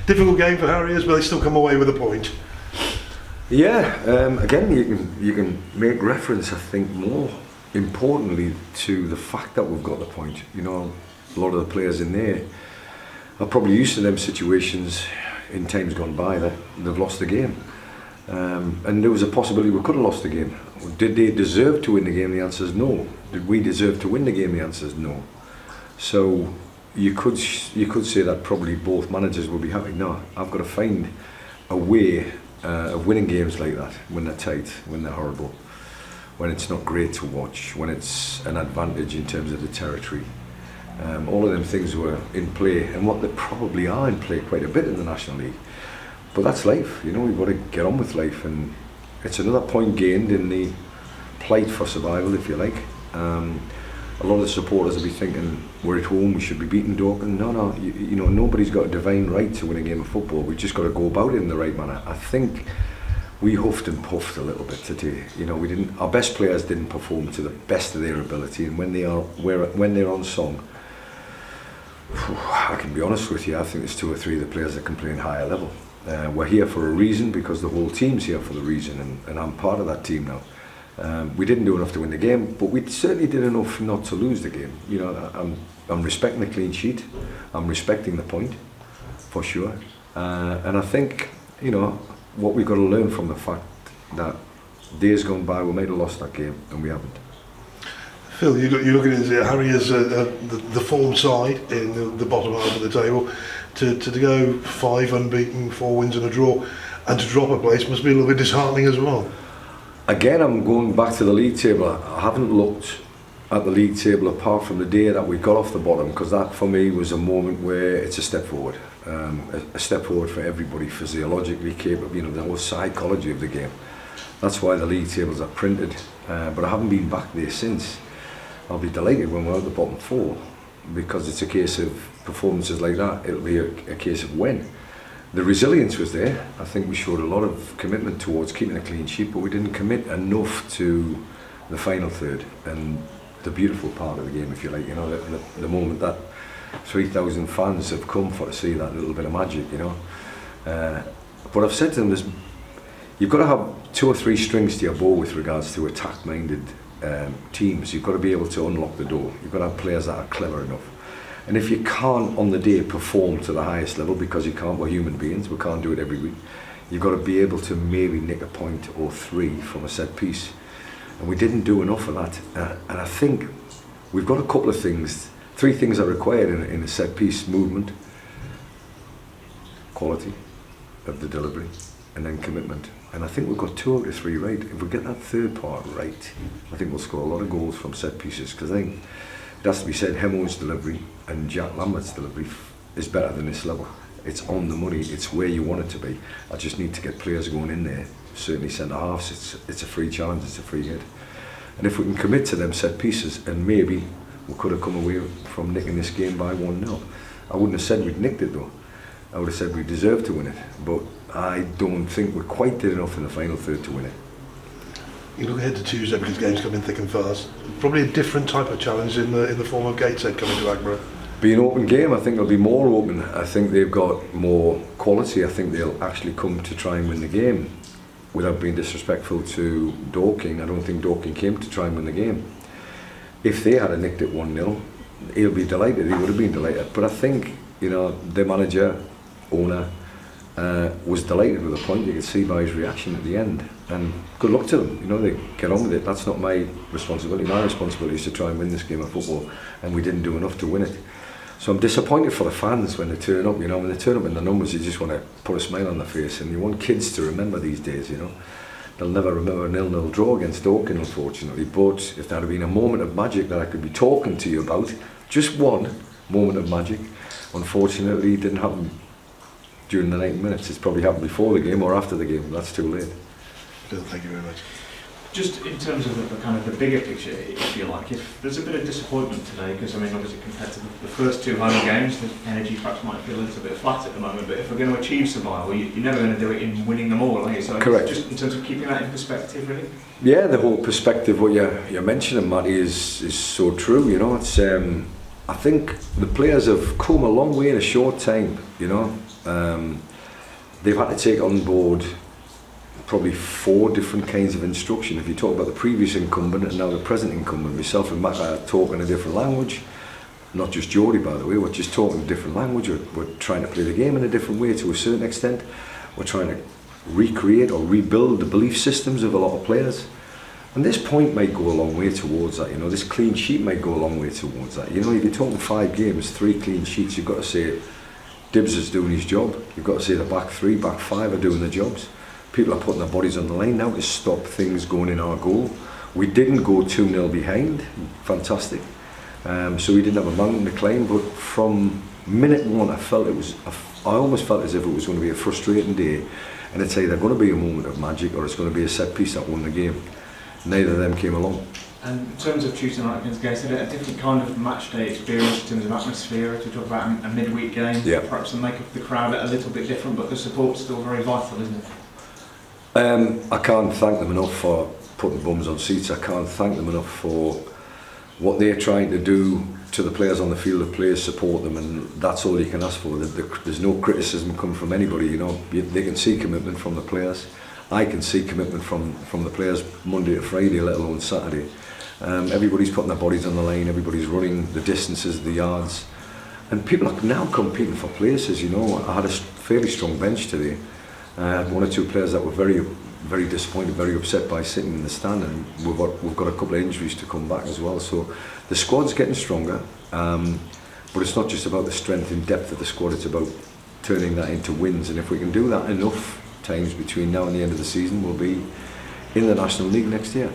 Difficult game for Harriers, but they still come away with a point. Yeah, again, you can make reference, I think, more importantly to the fact that we've got the point. You know, a lot of the players in there are probably used to them situations in times gone by that they've lost the game. And there was a possibility we could have lost the game. Did they deserve to win the game? The answer is no. Did we deserve to win the game? The answer is no. So you could say that probably both managers will be happy. No, I've got to find a way of winning games like that, when they're tight, when they're horrible, when it's not great to watch, when it's an advantage in terms of the territory. All of them things were in play, and what they probably are in play quite a bit in the National League. But that's life, you know, we've got to get on with life, and it's another point gained in the plight for survival, if you like. A lot of the supporters will be thinking, we're at home, we should be beating Dorking. No, you know, nobody's got a divine right to win a game of football. We've just got to go about it in the right manner. I think we huffed and puffed a little bit today. You know, our best players didn't perform to the best of their ability, and when they're on song, I can be honest with you, I think there's 2 or 3 of the players that can play in higher level. We're here for a reason, because the whole team's here for the reason, and I'm part of that team now. We didn't do enough to win the game, but we certainly did enough not to lose the game. You know, I'm respecting the clean sheet, I'm respecting the point, for sure. And I think, you know, what we've got to learn from the fact that days gone by we might have lost that game, and we haven't. Phil, you're looking at Harriers, the form side in the bottom half of the table, to go 5 unbeaten, 4 wins and a draw, and to drop a place must be a little bit disheartening as well. Again, I'm going back to the league table. I haven't looked at the league table apart from the day that we got off the bottom, because that for me was a moment where it's a step forward. A step forward for everybody, physiologically capable, you know, the whole psychology of the game. That's why the league tables are printed, but I haven't been back there since. I'll be delighted when we're at the bottom 4, because it's a case of performances like that. It'll be a case of when. The resilience was there. I think we showed a lot of commitment towards keeping a clean sheet, but we didn't commit enough to the final third and the beautiful part of the game, if you like. You know, the moment that 3,000 fans have come for to see that little bit of magic, you know. But I've said to them, you've got to have 2 or 3 strings to your bow with regards to attack-minded teams. You've got to be able to unlock the door. You've got to have players that are clever enough. And if you can't on the day perform to the highest level, because you can't, we're human beings, we can't do it every week, you've got to be able to maybe nick a point or 3 from a set piece. And we didn't do enough of that. And I think we've got a couple of things, 3 things are required in a set piece movement: quality of the delivery, and then commitment. And I think we've got 2 out of 3 right. If we get that 3rd part right, I think we'll score a lot of goals from set pieces, because I think it has to be said, Hemo's delivery and Jack Lambert's delivery is better than this level. It's on the money, it's where you want it to be. I just need to get players going in there, certainly centre halves. It's a free challenge, it's a free hit. And if we can commit to them set pieces, and maybe we could have come away from nicking this game by 1-0. I wouldn't have said we'd nicked it though. I would have said we deserved to win it, but I don't think we quite did enough in the final third to win it. You look ahead to Tuesday, because games come in thick and fast. Probably a different type of challenge in the form of Gateshead coming to Agborough. Be an open game. I think it'll be more open. I think they've got more quality. I think they'll actually come to try and win the game. Without being disrespectful to Dorking, I don't think Dorking came to try and win the game. If they had nicked it 1-0, he'll be delighted. He would have been delighted. But I think, you know, their manager, owner, was delighted with the point. You could see by his reaction at the end. And good luck to them. You know, they get on with it. That's not my responsibility. My responsibility is to try and win this game of football, and we didn't do enough to win it. So I'm disappointed for the fans when they turn up. You know, when they turn up in the numbers, you just want to put a smile on their face, and you want kids to remember these days. You know, they'll never remember a 0-0 draw against Dorking, unfortunately. But if there had been a moment of magic that I could be talking to you about, just one moment of magic, unfortunately, it didn't happen during the 90 minutes. It's probably happened before the game or after the game. That's too late. Phil, thank you very much. Just in terms of the kind of the bigger picture, if you like, if there's a bit of disappointment today, because I mean, obviously compared to the first 2 home games, the energy perhaps might feel a little bit flat at the moment. But if we're going to achieve survival, you're never going to do it in winning them all, are you? So correct. Just in terms of keeping that in perspective, really. Yeah, the whole perspective what you're mentioning, Matty, is so true. You know, it's I think the players have come a long way in a short time. You know, they've had to take on board probably 4 different kinds of instruction. If you talk about the previous incumbent and now the present incumbent, myself and Matt are talking a different language. Not just Geordie, by the way, we're just talking a different language. We're trying to play the game in a different way to a certain extent. We're trying to recreate or rebuild the belief systems of a lot of players. And this point might go a long way towards that, you know, this clean sheet might go a long way towards that. You know, if you're talking 5 games, 3 clean sheets, you've got to say Dibbs is doing his job. You've got to say the back 3, back 5 are doing their jobs. People are putting their bodies on the line now to stop things going in our goal. We didn't go 2-0 behind, fantastic. So we didn't have a mountain to climb, but from minute 1 I almost felt as if it was going to be a frustrating day, and it's either going to be a moment of magic or it's going to be a set piece that won the game. Neither of them came along. And in terms of Tuesday night against Gateshead, a different kind of match day experience in terms of atmosphere. To talk about a midweek game, yeah. Perhaps the make of the crowd a little bit different, but the support's still very vital, isn't it? I can't thank them enough for putting bums on seats. I can't thank them enough for what they're trying to do to the players on the field. The players support them, and that's all you can ask for. There's no criticism coming from anybody. You know, they can see commitment from the players. I can see commitment from the players Monday to Friday, let alone Saturday. Everybody's putting their bodies on the line. Everybody's running the distances, the yards, and people are now competing for places. You know, I had a fairly strong bench today. I had 1 or 2 players that were very, very disappointed, very upset by sitting in the stand, and we've got a couple of injuries to come back as well. So the squad's getting stronger, but it's not just about the strength and depth of the squad. It's about turning that into wins, and if we can do that enough times between now and the end of the season, we'll be in the National League next year.